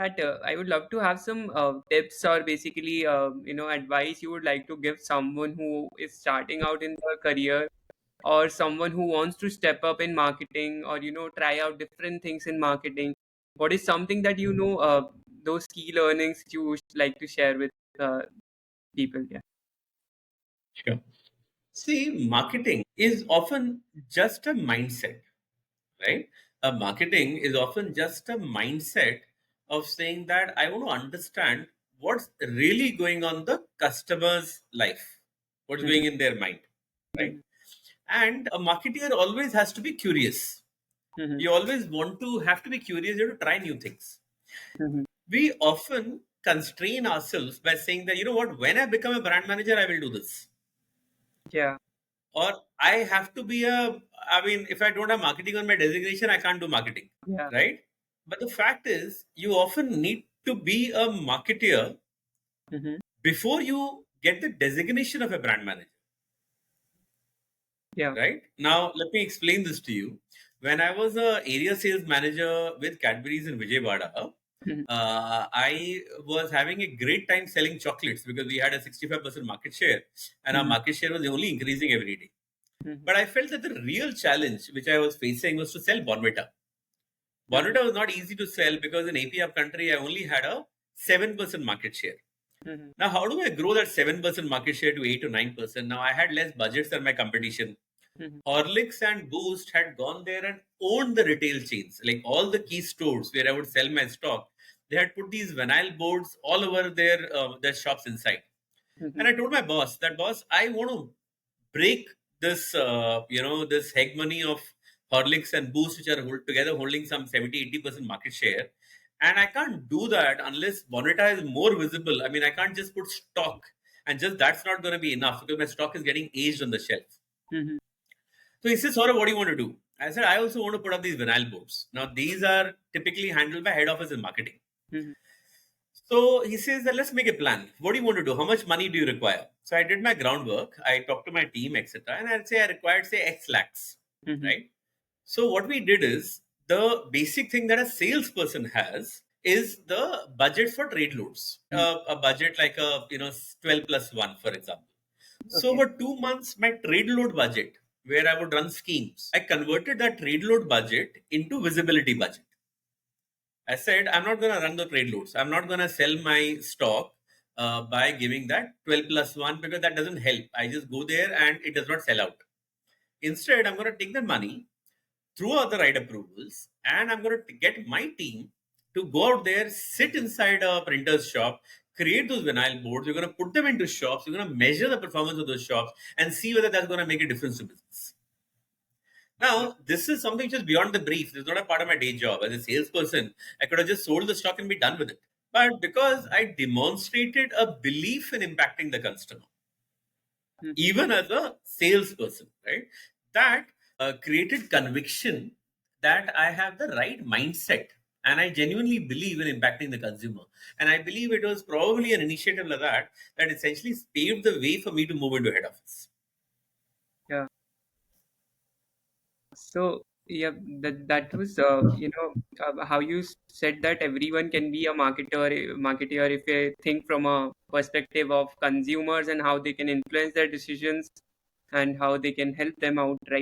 That I would love to have some tips or basically advice you would like to give someone who is starting out in their career, or someone who wants to step up in marketing, or try out different things in marketing. What is something that those key learnings you would like to share with uh, people? Yeah. Sure. See, marketing is often just a mindset, right? A marketing is often just a mindset of saying that I want to understand what's really going on the customer's life, what's Mhm, going in their mind, right? mhm, And a marketer always has to be curious. mhm, You always want to have to be curious, you have to try new things. mhm. We often constrain ourselves by saying that, you know what, when I become a brand manager, I will do this. Yeah. Or I have to be a, I mean, if I don't have marketing on my designation, I can't do marketing, Yeah. right? But the fact is, you often need to be a marketeer Mhm. before you get the designation of a brand manager, Yeah. right? Now, let me explain this to you. When I was a area sales manager with Cadbury's in Vijayawada, Mhm, I was having a great time selling chocolates because we had a 65% market share, and our mhm, market share was only increasing every day. mhm. But I felt that the real challenge which I was facing was to sell Bournvita. Mhm, Bournvita was not easy to sell because in AP up country I only had a 7% market share. mhm, Now, how do I grow that 7% market share to 8 to 9%? Now, I had less budgets than my competition. mhm. Horlicks and Boost had gone there and owned the retail chains, like all the key stores where I would sell my stock. They had put these vinyl boards all over their shops inside. And Mhm. I told my boss that, boss, I want to break this this hegemony of Horlicks and Boost, which are together holding some 70-80% market share, and I can't do that unless Bonita is more visible. I mean, I can't just put stock, and just that's not going to be enough because my stock is getting aged on the shelf. Mhm. So he says, Saurabh, what do you want to do? I said, I also want to put up these vinyl boards. Now these are typically handled by head office in marketing. Mhm. So he says that let's make a plan. What do you want to do? How much money do you require? So I did my groundwork. I talked to my team, etc. And I'd say I required say X lakhs, Mhm. right? So what we did is the basic thing that a salesperson has is the budget for trade loads. Mhm. A budget like a 12 plus one, for example. So Okay. over 2 months, my trade load budget, where I would run schemes, I converted that trade load budget into visibility budget. I said, I'm not going to run the trade loads. I'm not going to sell my stock by giving that 12 plus 1 because that doesn't help. I just go there and it does not sell out. Instead, I'm going to take the money through all the right approvals and I'm going to get my team to go out there, sit inside a printer's shop, create those vinyl boards. We're going to put them into shops. We're going to measure the performance of those shops and see whether that's going to make a difference to business. Yeah. Now, this is something which is beyond the brief. This is not a part of my day job. As a salesperson, I could have just sold the stock and be done with it. But because I demonstrated a belief in impacting the customer, Mhm. even as a salesperson, right, that created conviction that I have the right mindset and I genuinely believe in impacting the consumer. And I believe it was probably an initiative like that that essentially paved the way for me to move into head office. Yeah. So yeah, that was how you said that everyone can be a marketer if they think from a perspective of consumers and how they can influence their decisions and how they can help them out, right?